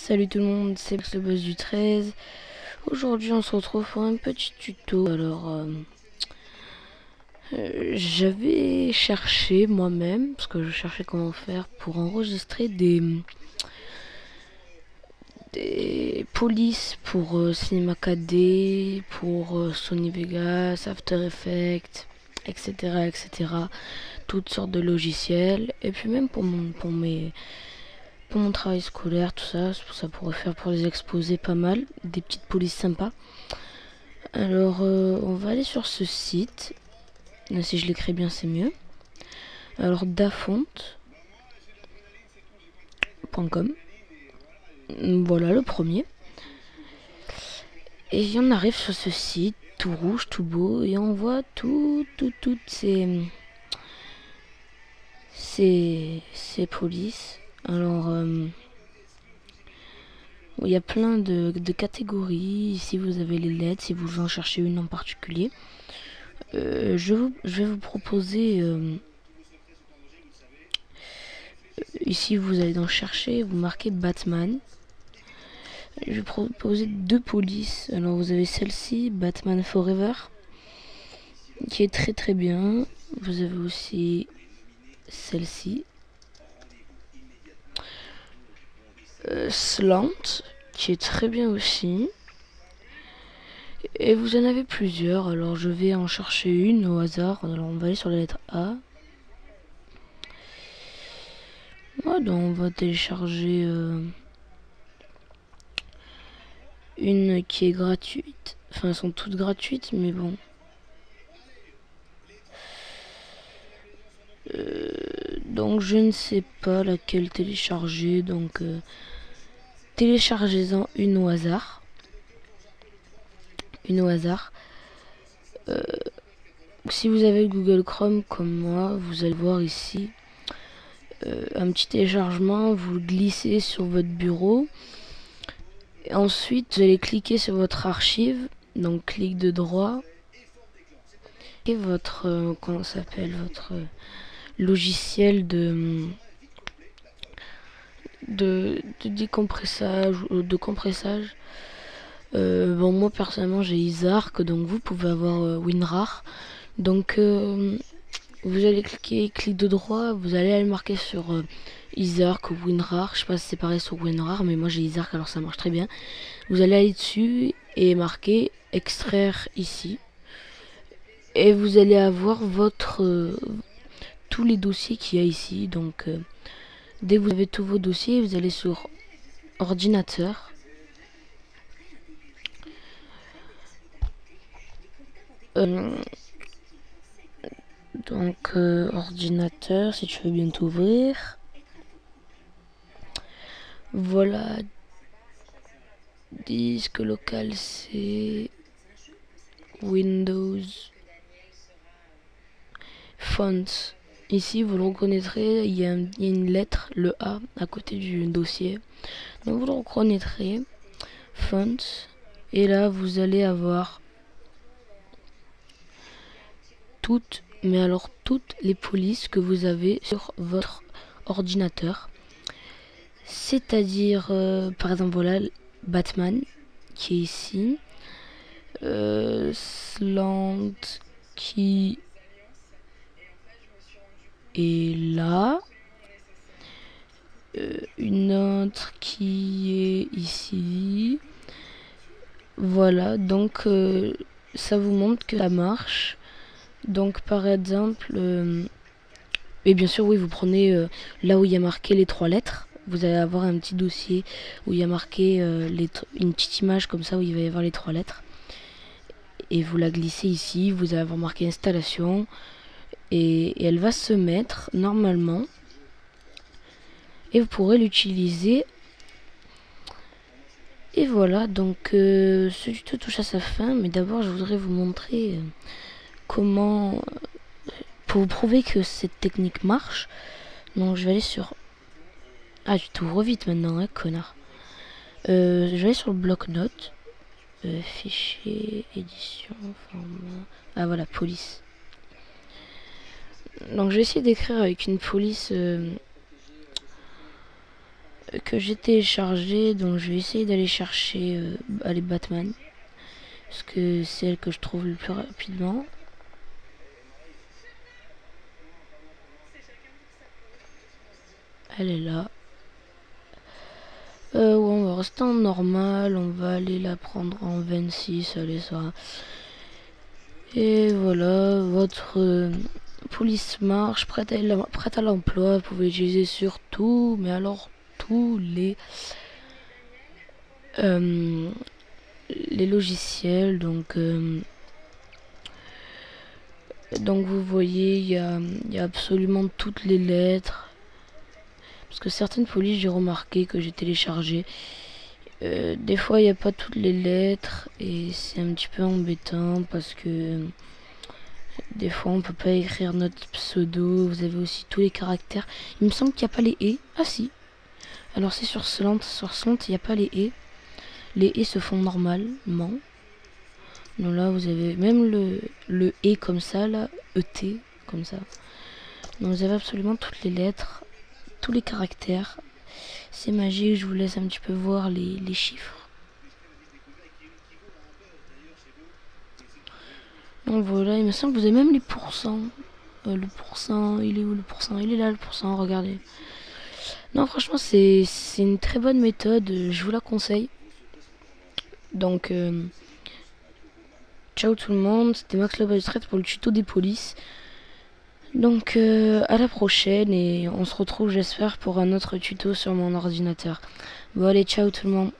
Salut tout le monde, c'est le boss du 13. Aujourd'hui on se retrouve pour un petit tuto. J'avais cherché moi-même, parce que je cherchais comment faire pour enregistrer des polices pour Cinema 4D, pour Sony Vegas, After Effects, etc., etc. Toutes sortes de logiciels. Et puis même pour mon travail scolaire, tout ça, ça pourrait faire pour les exposés pas mal, des petites polices sympas. Alors, on va aller sur ce site. Si je l'écris bien, c'est mieux. Alors, dafont.com. Voilà le premier. Et on arrive sur ce site, tout rouge, tout beau, et on voit toutes ces polices. Alors, il y a plein de catégories. Ici, vous avez les lettres, si vous en cherchez une en particulier. Je vais vous proposer... ici, vous allez dans chercher, vous marquez Batman. Je vais proposer deux polices. Alors, vous avez celle-ci, Batman Forever, qui est très très bien. Vous avez aussi celle-ci, Slant, qui est très bien aussi. Et vous en avez plusieurs. Alors, je vais en chercher une au hasard. Alors, on va aller sur la lettre A. Voilà, on va télécharger une qui est gratuite. Enfin, elles sont toutes gratuites, mais bon. Donc, je ne sais pas laquelle télécharger. Donc, téléchargez-en une au hasard. Une au hasard. Si vous avez Google Chrome comme moi, vous allez voir ici un petit téléchargement. Vous le glissez sur votre bureau. Et ensuite, vous allez cliquer sur votre archive. Donc, clic de droit. Et votre comment ça s'appelle, votre logiciel de décompressage ou de compressage. Bon, moi personnellement j'ai Isarc, donc vous pouvez avoir WinRAR. Donc vous allez clic de droit, vous allez aller marquer sur Isarc ou WinRAR. Je sais pas si c'est pareil sur WinRAR, mais moi j'ai Isarc, alors ça marche très bien. Vous allez aller dessus et marquer extraire ici. Et vous allez avoir tous les dossiers qu'il y a ici. Donc dès que vous avez tous vos dossiers, vous allez sur ordinateur. Ordinateur, si tu veux bien t'ouvrir. Voilà. Disque local, c'est Windows. Fonts. Ici, vous le reconnaîtrez, il y a une lettre, le A, à côté du dossier. Donc, vous le reconnaîtrez. Fonts. Et là, vous allez avoir toutes les polices que vous avez sur votre ordinateur. C'est-à-dire, par exemple, voilà, Batman, qui est ici. Slant, qui est là. Une autre qui est ici. Voilà, donc ça vous montre que ça marche. Donc par exemple, et bien sûr oui, vous prenez là où il y a marqué les 3 lettres. Vous allez avoir un petit dossier où il y a marqué une petite image comme ça où il va y avoir les 3 lettres. Et vous la glissez ici, vous allez avoir marqué installation. Et elle va se mettre normalement. Et vous pourrez l'utiliser. Et voilà, donc ce tuto touche à sa fin. Mais d'abord, je voudrais vous montrer comment... pour vous prouver que cette technique marche. Donc je vais aller sur... Ah, tu t'ouvres vite maintenant, hein, connard. Je vais aller sur le bloc-notes. Fichier, édition, format... Ah voilà, police. Donc je vais essayer d'écrire avec une police que j'ai téléchargée, donc je vais essayer d'aller chercher les Batman, parce que c'est elle que je trouve le plus rapidement. Elle est là. Ouais, on va rester en normal, on va aller la prendre en 26, allez ça. Et voilà, votre police marche, prête à l'emploi, vous pouvez l'utiliser sur tout, mais alors tous les logiciels, donc vous voyez, il y a absolument toutes les lettres, parce que certaines polices, j'ai remarqué que j'ai téléchargé. Des fois, il n'y a pas toutes les lettres et c'est un petit peu embêtant parce que des fois, on peut pas écrire notre pseudo. Vous avez aussi tous les caractères. Il me semble qu'il n'y a pas les et. Ah si. Alors c'est sur Slant. Sur Slant, il n'y a pas les et. Les et se font normalement. Donc là, vous avez même le et comme ça, là, ET, comme ça. Donc vous avez absolument toutes les lettres, tous les caractères. C'est magique, je vous laisse un petit peu voir les chiffres. Donc voilà, il me semble que vous avez même les pourcents. Le pourcent, il est où le pourcent? Il est là le pourcent, regardez. Non, franchement, c'est une très bonne méthode, je vous la conseille. Donc, ciao tout le monde, c'était Max Lobalstrate pour le tuto des polices. Donc, à la prochaine et on se retrouve, j'espère, pour un autre tuto sur mon ordinateur. Bon, allez, ciao tout le monde.